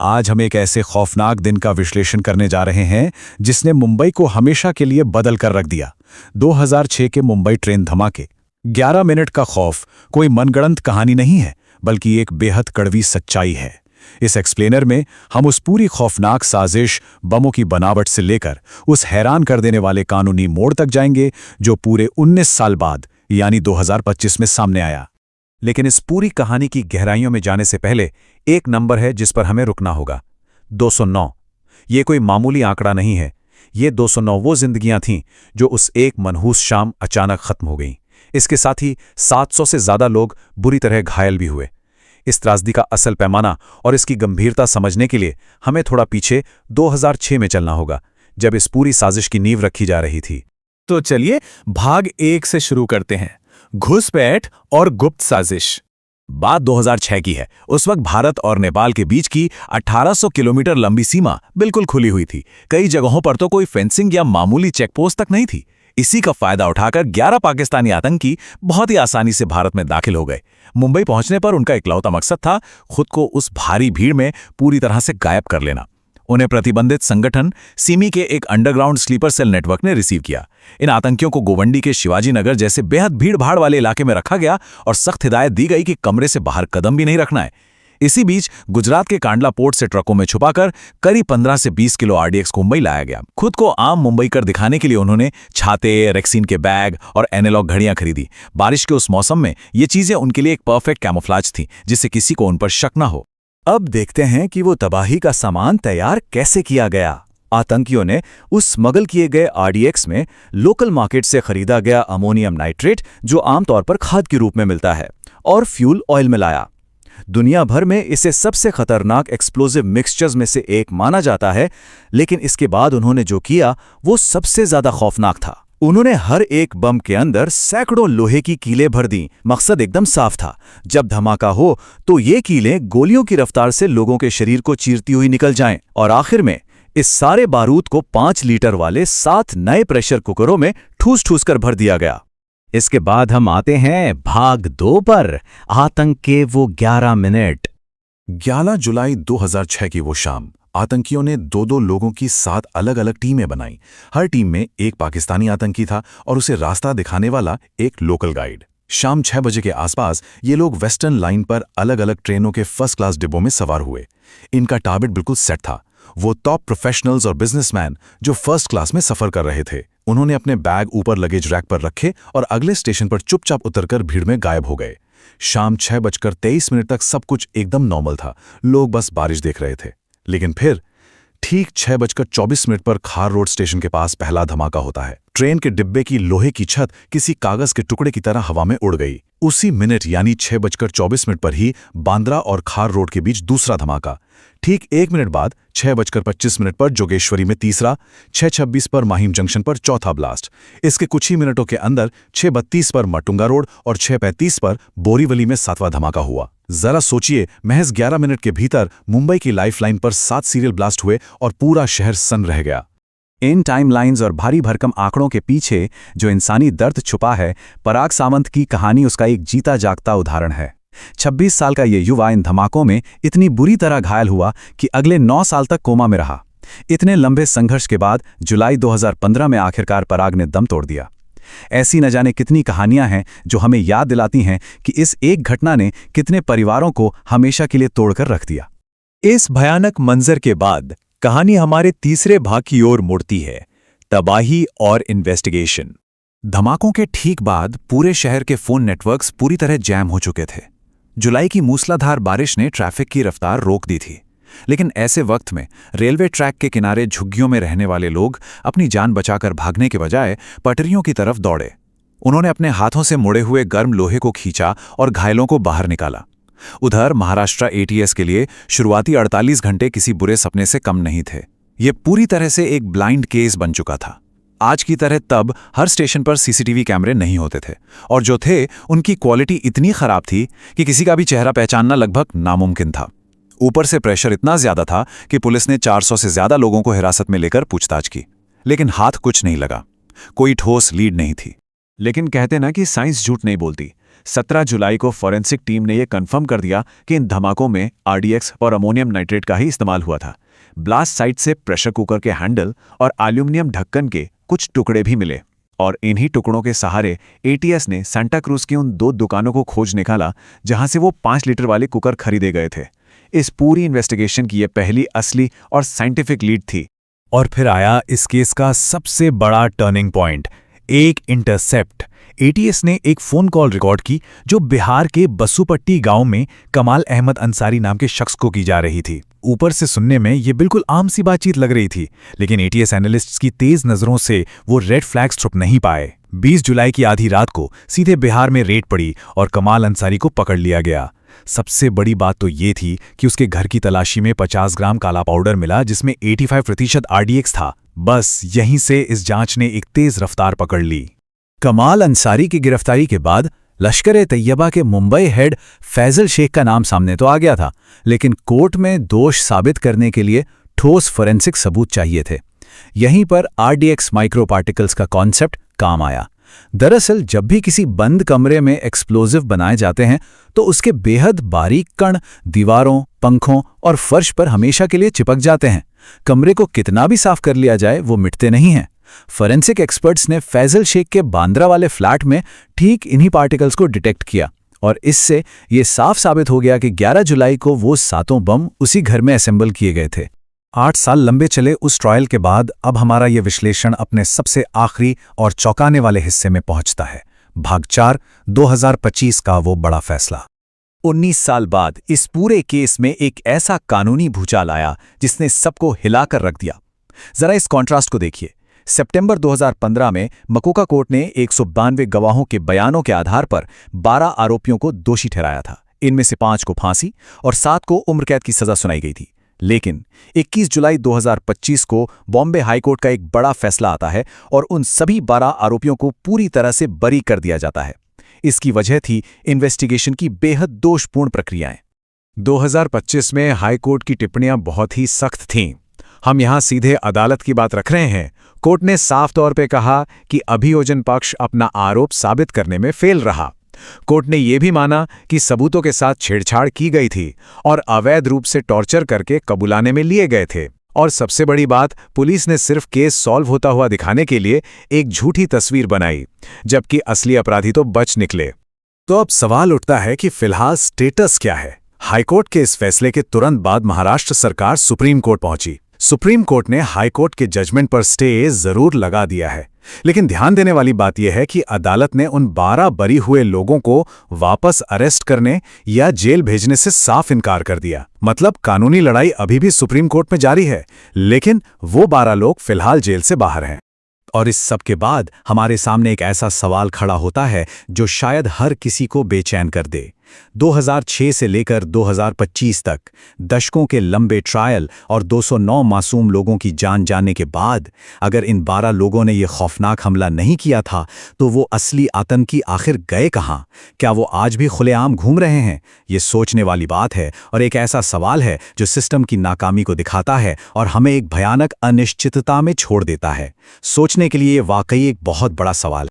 आज हम एक ऐसे खौफनाक दिन का विश्लेषण करने जा रहे हैं जिसने मुंबई को हमेशा के लिए बदल कर रख दिया। 2006 के मुंबई ट्रेन धमाके। 11 मिनट का खौफ कोई मनगढ़ंत कहानी नहीं है, बल्कि एक बेहद कड़वी सच्चाई है। इस एक्सप्लेनर में हम उस पूरी खौफनाक साजिश, बमों की बनावट से लेकर उस हैरान कर देने वाले कानूनी मोड़ तक जाएंगे जो पूरे 19 साल बाद यानी 2025 में सामने आया। लेकिन इस पूरी कहानी की गहराइयों में जाने से पहले एक नंबर है जिस पर हमें रुकना होगा। 209। ये कोई मामूली आंकड़ा नहीं है। ये 209 वो जिंदगियां थीं जो उस एक मनहूस शाम अचानक खत्म हो गईं। इसके साथ ही 700 से ज्यादा लोग बुरी तरह घायल भी हुए। इस त्रासदी का असल पैमाना और इसकी गंभीरता समझने के लिए हमें थोड़ा पीछे 2006 में चलना होगा, जब इस पूरी साजिश की नींव रखी जा रही थी। तो चलिए भाग 1 से शुरू करते हैं। घुसपैठ और गुप्त साजिश। बात 2006 की है। उस वक्त भारत और नेपाल के बीच की 1800 किलोमीटर लंबी सीमा बिल्कुल खुली हुई थी। कई जगहों पर तो कोई फेंसिंग या मामूली चेकपोस्ट तक नहीं थी। इसी का फायदा उठाकर 11 पाकिस्तानी आतंकी बहुत ही आसानी से भारत में दाखिल हो गए। मुंबई पहुंचने पर उनका इकलौता मकसद था खुद को उस भारी भीड़ में पूरी तरह से गायब कर लेना। उन्हें प्रतिबंधित संगठन सिमी के एक अंडरग्राउंड स्लीपर सेल नेटवर्क ने रिसीव किया। इन आतंकियों को गोवंडी के शिवाजी नगर जैसे बेहद भीड़-भाड़ वाले इलाके में रखा गया और सख्त हिदायत दी गई कि कमरे से बाहर कदम भी नहीं रखना है। इसी बीच गुजरात के कांडला पोर्ट से ट्रकों में छुपाकर करीब 15 से 20 किलो आरडीएक्स मुंबई लाया गया। खुद को आम मुंबई कर दिखाने के लिए उन्होंने छाते, रेक्सीन के बैग और एनालॉग घड़ियां खरीदी। बारिश के उस मौसम में ये चीजें उनके लिए एक परफेक्ट कैमोफ्लेज थी, जिससे किसी को उन पर शक न हो। अब देखते हैं कि वो तबाही का सामान तैयार कैसे किया गया। आतंकियों ने उस स्मगल किए गए आरडीएक्स में लोकल मार्केट से खरीदा गया अमोनियम नाइट्रेट, जो आमतौर पर खाद के रूप में मिलता है, और फ्यूल ऑयल मिलाया। दुनिया भर में इसे सबसे खतरनाक एक्सप्लोजिव मिक्सचर्स में से एक माना जाता है, लेकिन इसके बाद उन्होंने जो किया वो सबसे ज्यादा खौफनाक था। उन्होंने हर एक बम के अंदर सैकड़ों लोहे की कीलें भर दी। मकसद एकदम साफ था, जब धमाका हो तो ये कीलें गोलियों की रफ्तार से लोगों के शरीर को चीरती हुई निकल जाएं, और आखिर में इस सारे बारूद को 5 लीटर वाले 7 नए प्रेशर कुकरों में ठूस ठूस कर भर दिया गया। इसके बाद हम आते हैं भाग 2 पर, आतंक के वो 11 मिनट। 11 जुलाई 2006 की वो शाम आतंकियों ने 2-2 लोगों की 7 अलग अलग टीमें बनाई। हर टीम में एक पाकिस्तानी आतंकी था और उसे रास्ता दिखाने वाला एक लोकल गाइड। शाम 6 बजे के आसपास ये लोग वेस्टर्न लाइन पर अलग अलग ट्रेनों के फर्स्ट क्लास डिब्बों में सवार हुए। इनका टारगेट बिल्कुल सेट था, वो टॉप प्रोफेशनल्स और बिजनेसमैन जो फर्स्ट क्लास में सफर कर रहे थे। उन्होंने अपने बैग ऊपर लगेज रैक पर रखे और अगले स्टेशन पर चुपचाप उतरकर भीड़ में गायब हो गए। शाम 6:23 तक सब कुछ एकदम नॉर्मल था। लोग बस बारिश देख रहे थे। लेकिन फिर ठीक 6:24 पर खार रोड स्टेशन के पास पहला धमाका होता है। ट्रेन के डिब्बे की लोहे की छत किसी कागज के टुकड़े की तरह हवा में उड़ गई। उसी मिनट यानी 6:24 पर ही बांद्रा और खार रोड के बीच दूसरा धमाका। ठीक 1 मिनट बाद 6:25 पर जोगेश्वरी में तीसरा, 6:26 पर माहिम जंक्शन पर चौथा ब्लास्ट। इसके कुछ ही मिनटों के अंदर 6:32 पर मटुंगा रोड और 6:35 पर बोरीवली में 7वां धमाका हुआ। जरा सोचिए, महज 11 मिनट के भीतर मुंबई की लाइफलाइन पर 7 सीरियल ब्लास्ट हुए और पूरा शहर सन्न रह गया। इन टाइमलाइंस और भारी भरकम आंकड़ों के पीछे जो इंसानी दर्द छुपा है, पराग सावंत की कहानी उसका एक जीता जागता उदाहरण है। 26 साल का ये युवा इन धमाकों में इतनी बुरी तरह घायल हुआ कि अगले 9 साल तक कोमा में रहा। इतने लंबे संघर्ष के बाद जुलाई 2015 में आखिरकार पराग ने दम तोड़ दिया। ऐसी न जाने कितनी कहानियां हैं जो हमें याद दिलाती हैं कि इस एक घटना ने कितने परिवारों को हमेशा के लिए तोड़कर रख दिया। इस भयानक मंजर के बाद कहानी हमारे तीसरे भाग की ओर मुड़ती है, तबाही और इन्वेस्टिगेशन। धमाकों के ठीक बाद पूरे शहर के फोन नेटवर्क्स पूरी तरह जैम हो चुके थे। जुलाई की मूसलाधार बारिश ने ट्रैफिक की रफ्तार रोक दी थी, लेकिन ऐसे वक्त में रेलवे ट्रैक के किनारे झुग्गियों में रहने वाले लोग अपनी जान बचाकर भागने के बजाय पटरियों की तरफ दौड़े। उन्होंने अपने हाथों से मुड़े हुए गर्म लोहे को खींचा और घायलों को बाहर निकाला। उधर महाराष्ट्र एटीएस के लिए शुरुआती 48 घंटे किसी बुरे सपने से कम नहीं थे। ये पूरी तरह से एक ब्लाइंड केस बन चुका था। आज की तरह तब हर स्टेशन पर सीसीटीवी कैमरे नहीं होते थे, और जो थे उनकी क्वालिटी इतनी खराब थी कि किसी का भी चेहरा पहचानना लगभग नामुमकिन था। ऊपर से प्रेशर इतना ज्यादा था कि पुलिस ने 400 से ज्यादा लोगों को हिरासत में लेकर पूछताछ की, लेकिन हाथ कुछ नहीं लगा। कोई ठोस लीड नहीं थी। लेकिन कहते ना कि साइंस झूठ नहीं बोलती। 17 जुलाई को फॉरेंसिक टीम ने यह कंफर्म कर दिया कि इन धमाकों में आरडीएक्स और अमोनियम नाइट्रेट का ही इस्तेमाल हुआ था। ब्लास्ट साइट से प्रेशर कुकर के हैंडल और एल्यूमिनियम ढक्कन के कुछ टुकड़े भी मिले और इन्हीं टुकड़ों के सहारे एटीएस ने सांता क्रूज की उन 2 दुकानों को खोज निकाला जहां से वो 5 लीटर वाले कुकर खरीदे गए थे। इस पूरी इन्वेस्टिगेशन की यह पहली असली और साइंटिफिक लीड थी। और फिर आया इस केस का सबसे बड़ा टर्निंग पॉइंट, एक इंटरसेप्ट। एटीएस ने एक फोन कॉल रिकॉर्ड की जो बिहार के बसुपट्टी गांव में कमाल अहमद अंसारी नाम के शख्स को की जा रही थी। ऊपर से सुनने में ये बिल्कुल आम सी बातचीत लग रही थी, लेकिन एटीएस एनालिस्ट्स की तेज नजरों से वो रेड फ्लैग्स छुप नहीं पाए। 20 जुलाई की आधी रात को सीधे बिहार में रेड पड़ी और कमाल अंसारी को पकड़ लिया गया। सबसे बड़ी बात तो ये थी कि उसके घर की तलाशी में 50 ग्राम काला पाउडर मिला जिसमें 85% आरडीएक्स था। बस यहीं से इस जांच ने एक तेज रफ्तार पकड़ ली। कमाल अंसारी की गिरफ्तारी के बाद लश्कर-ए-तैयबा के मुंबई हेड फैजल शेख का नाम सामने तो आ गया था, लेकिन कोर्ट में दोष साबित करने के लिए ठोस फोरेंसिक सबूत चाहिए थे। यहीं पर आरडीएक्स माइक्रो पार्टिकल्स का कॉन्सेप्ट काम आया। दरअसल जब भी किसी बंद कमरे में एक्सप्लोजिव बनाए जाते हैं तो उसके बेहद बारीक कण दीवारों, पंखों और फर्श पर हमेशा के लिए चिपक जाते हैं। कमरे को कितना भी साफ कर लिया जाए वो मिटते नहीं हैं। फोरेंसिक एक्सपर्ट्स ने फैजल शेख के बांद्रा वाले फ्लैट में ठीक इन्हीं पार्टिकल्स को डिटेक्ट किया और इससे ये साफ साबित हो गया कि 11 जुलाई को वो 7 बम उसी घर में असेंबल किए गए थे। 8 साल लंबे चले उस ट्रायल के बाद अब हमारा ये विश्लेषण अपने सबसे आखिरी और चौंकाने वाले हिस्से में पहुंचता है। भाग 4, 2025 का वो बड़ा फैसला। 19 साल बाद इस पूरे केस में एक ऐसा कानूनी भूचाल आया जिसने सबको हिलाकर रख दिया। जरा इस कॉन्ट्रास्ट को देखिए। सितंबर 2015 में मकोका कोर्ट ने 192 गवाहों के बयानों के आधार पर 12 आरोपियों को दोषी ठहराया था। इनमें से 5 को फांसी और 7 को उम्र कैद की सजा सुनाई गई थी। लेकिन 21 जुलाई 2025 को बॉम्बे हाईकोर्ट का एक बड़ा फैसला आता है और उन सभी 12 आरोपियों को पूरी तरह से बरी कर दिया जाता है। इसकी वजह थी इन्वेस्टिगेशन की बेहद दोषपूर्ण प्रक्रियाएं। 2025 में हाईकोर्ट की टिप्पणियां बहुत ही सख्त थीं। हम यहां सीधे अदालत की बात रख रहे हैं। कोर्ट ने साफ तौर पे कहा कि अभियोजन पक्ष अपना आरोप साबित करने में फेल रहा। कोर्ट ने यह भी माना कि सबूतों के साथ छेड़छाड़ की गई थी और अवैध रूप से टॉर्चर करके कबूलाने में लिए गए थे। और सबसे बड़ी बात, पुलिस ने सिर्फ केस सॉल्व होता हुआ दिखाने के लिए एक झूठी तस्वीर बनाई, जबकि असली अपराधी तो बच निकले। तो अब सवाल उठता है कि फिलहाल स्टेटस क्या है। हाईकोर्ट के इस फैसले के तुरंत बाद महाराष्ट्र सरकार सुप्रीम कोर्ट पहुंची। सुप्रीम कोर्ट ने हाईकोर्ट के जजमेंट पर स्टे जरूर लगा दिया है, लेकिन ध्यान देने वाली बात यह है कि अदालत ने उन 12 बरी हुए लोगों को वापस अरेस्ट करने या जेल भेजने से साफ इनकार कर दिया। मतलब कानूनी लड़ाई अभी भी सुप्रीम कोर्ट में जारी है, लेकिन वो 12 लोग फिलहाल जेल से बाहर हैं। और इस सब के बाद हमारे सामने एक ऐसा सवाल खड़ा होता है जो शायद हर किसी को बेचैन कर दे। 2006 से लेकर 2025 तक दशकों के लंबे ट्रायल और 209 मासूम लोगों की जान जाने के बाद अगर इन 12 लोगों ने यह खौफनाक हमला नहीं किया था तो वो असली आतंकी आखिर गए कहाँ? क्या वो आज भी खुलेआम घूम रहे हैं? ये सोचने वाली बात है और एक ऐसा सवाल है जो सिस्टम की नाकामी को दिखाता है और हमें एक भयानक अनिश्चितता में छोड़ देता है। सोचने के लिए ये वाकई एक बहुत बड़ा सवाल है।